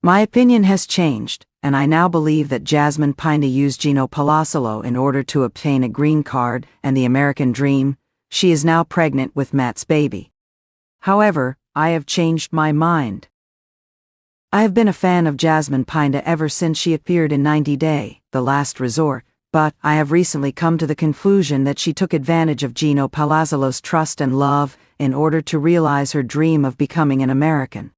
My opinion has changed, and I now believe that Jasmine Pineda used Gino Palazzolo in order to obtain a green card and the American dream. She is now pregnant with Matt's baby. However, I have changed my mind. I have been a fan of Jasmine Pineda ever since she appeared in 90 Day, The Last Resort, but I have recently come to the conclusion that she took advantage of Gino Palazzolo's trust and love in order to realize her dream of becoming an American.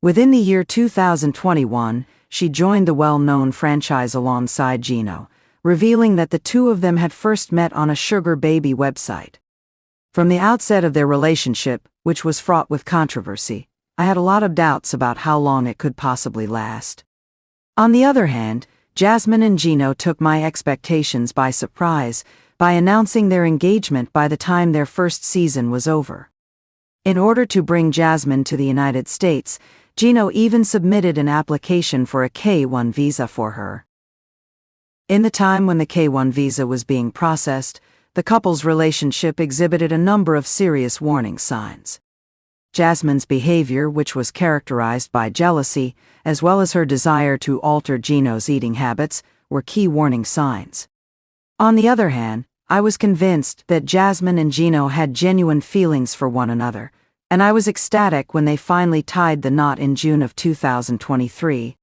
Within the year 2021, she joined the well-known franchise alongside Gino, revealing that the two of them had first met on a sugar baby website. From the outset of their relationship, which was fraught with controversy, I had a lot of doubts about how long it could possibly last. On the other hand, Jasmine and Gino took my expectations by surprise by announcing their engagement by the time their first season was over. In order to bring Jasmine to the United States, Gino even submitted an application for a K-1 visa for her. In the time when the K-1 visa was being processed, the couple's relationship exhibited a number of serious warning signs. Jasmine's behavior, which was characterized by jealousy, as well as her desire to alter Gino's eating habits, were key warning signs. On the other hand, I was convinced that Jasmine and Gino had genuine feelings for one another, and I was ecstatic when they finally tied the knot in June of 2023.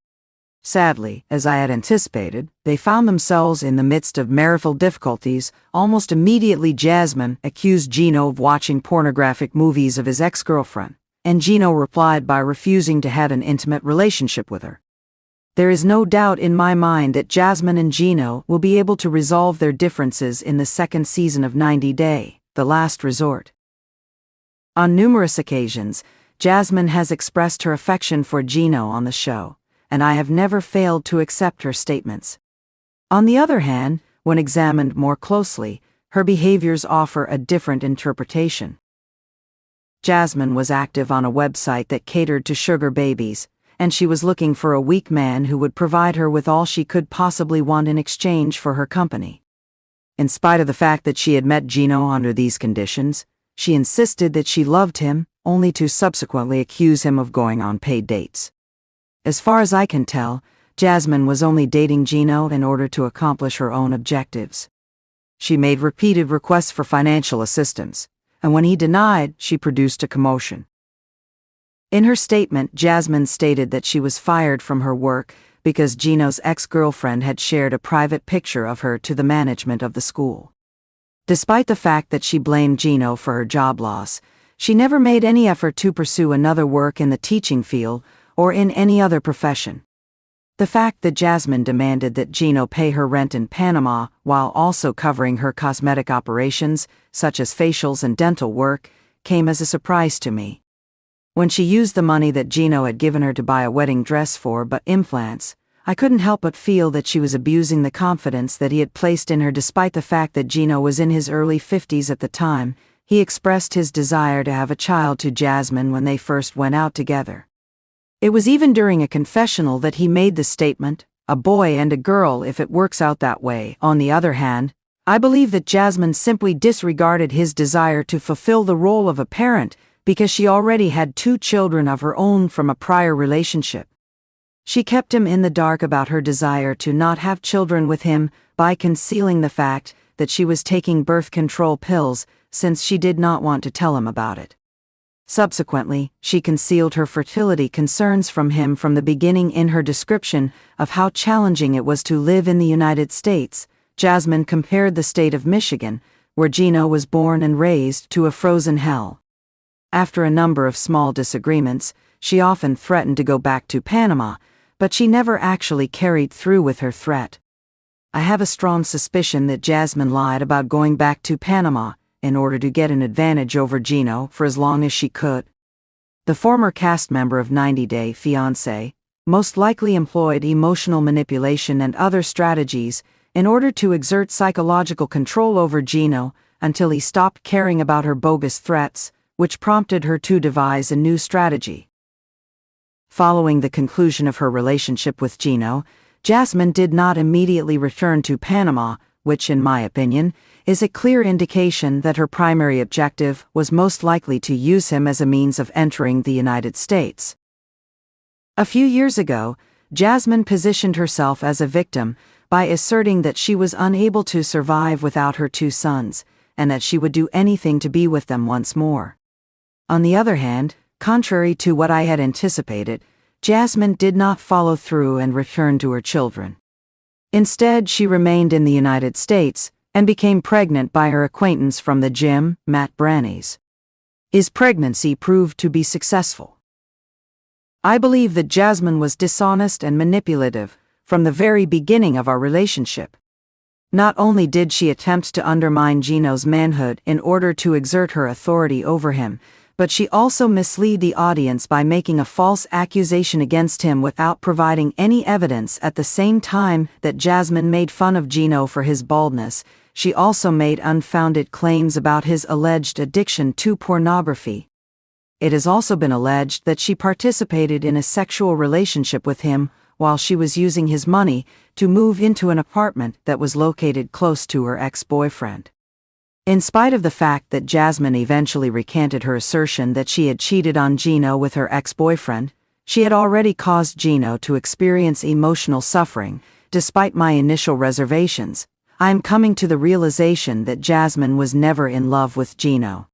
Sadly, as I had anticipated, they found themselves in the midst of marital difficulties. Almost immediately, Jasmine accused Gino of watching pornographic movies of his ex-girlfriend, and Gino replied by refusing to have an intimate relationship with her. There is no doubt in my mind that Jasmine and Gino will be able to resolve their differences in the second season of 90 Day, The Last Resort. On numerous occasions, Jasmine has expressed her affection for Gino on the show, and I have never failed to accept her statements. On the other hand, when examined more closely, her behaviors offer a different interpretation. Jasmine was active on a website that catered to sugar babies, and she was looking for a weak man who would provide her with all she could possibly want in exchange for her company. In spite of the fact that she had met Gino under these conditions, she insisted that she loved him, only to subsequently accuse him of going on paid dates. As far as I can tell, Jasmine was only dating Gino in order to accomplish her own objectives. She made repeated requests for financial assistance, and when he denied, she produced a commotion. In her statement, Jasmine stated that she was fired from her work because Gino's ex-girlfriend had shared a private picture of her to the management of the school. Despite the fact that she blamed Gino for her job loss, she never made any effort to pursue another work in the teaching field or in any other profession. The fact that Jasmine demanded that Gino pay her rent in Panama while also covering her cosmetic operations, such as facials and dental work, came as a surprise to me. When she used the money that Gino had given her to buy a wedding dress for but implants, I couldn't help but feel that she was abusing the confidence that he had placed in her. Despite the fact that Gino was in his early 50s at the time, he expressed his desire to have a child to Jasmine when they first went out together. It was even during a confessional that he made the statement, "A boy and a girl if it works out that way." On the other hand, I believe that Jasmine simply disregarded his desire to fulfill the role of a parent because she already had 2 children of her own from a prior relationship. She kept him in the dark about her desire to not have children with him by concealing the fact that she was taking birth control pills, since she did not want to tell him about it. Subsequently, she concealed her fertility concerns from him from the beginning. In her description of how challenging it was to live in the United States, Jasmine compared the state of Michigan, where Gino was born and raised, to a frozen hell. After a number of small disagreements, she often threatened to go back to Panama, but she never actually carried through with her threat. I have a strong suspicion that Jasmine lied about going back to Panama in order to get an advantage over Gino for as long as she could. The former cast member of 90 Day Fiancé most likely employed emotional manipulation and other strategies in order to exert psychological control over Gino until he stopped caring about her bogus threats, which prompted her to devise a new strategy. Following the conclusion of her relationship with Gino, Jasmine did not immediately return to Panama, which, in my opinion, is a clear indication that her primary objective was most likely to use him as a means of entering the United States. A few years ago, Jasmine positioned herself as a victim by asserting that she was unable to survive without her two sons, and that she would do anything to be with them once more. On the other hand, contrary to what I had anticipated, Jasmine did not follow through and return to her children. Instead, she remained in the United States and became pregnant by her acquaintance from the gym, Matt Brannies. His pregnancy proved to be successful. I believe that Jasmine was dishonest and manipulative from the very beginning of our relationship. Not only did she attempt to undermine Gino's manhood in order to exert her authority over him, but she also misled the audience by making a false accusation against him without providing any evidence. At the same time that Jasmine made fun of Gino for his baldness, she also made unfounded claims about his alleged addiction to pornography. It has also been alleged that she participated in a sexual relationship with him while she was using his money to move into an apartment that was located close to her ex-boyfriend. In spite of the fact that Jasmine eventually recanted her assertion that she had cheated on Gino with her ex-boyfriend, she had already caused Gino to experience emotional suffering. Despite my initial reservations, I am coming to the realization that Jasmine was never in love with Gino.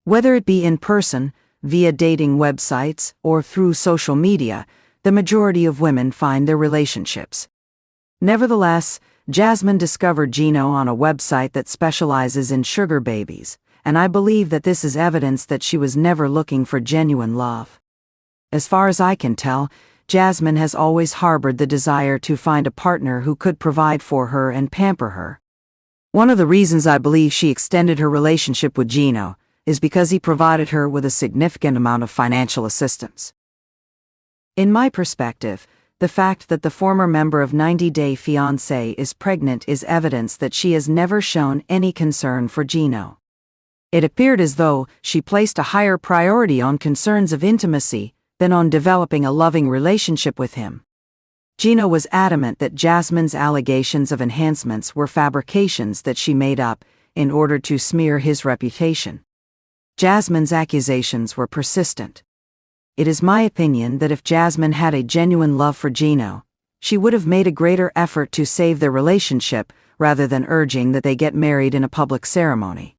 Whether it be in person, via dating websites, or through social media, the majority of women find their relationships. Nevertheless, Jasmine discovered Gino on a website that specializes in sugar babies, and I believe that this is evidence that she was never looking for genuine love. As far as I can tell, Jasmine has always harbored the desire to find a partner who could provide for her and pamper her. One of the reasons I believe she extended her relationship with Gino is because he provided her with a significant amount of financial assistance. In my perspective, the fact that the former member of 90 Day Fiancé is pregnant is evidence that she has never shown any concern for Gino. It appeared as though she placed a higher priority on concerns of intimacy than on developing a loving relationship with him. Gino was adamant that Jasmine's allegations of enhancements were fabrications that she made up in order to smear his reputation. Jasmine's accusations were persistent. It is my opinion that if Jasmine had a genuine love for Gino, she would have made a greater effort to save their relationship rather than urging that they get married in a public ceremony.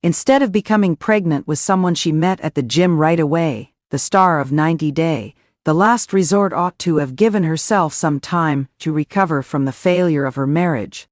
Instead of becoming pregnant with someone she met at the gym right away, the star of 90 Day, the last resort ought to have given herself some time to recover from the failure of her marriage.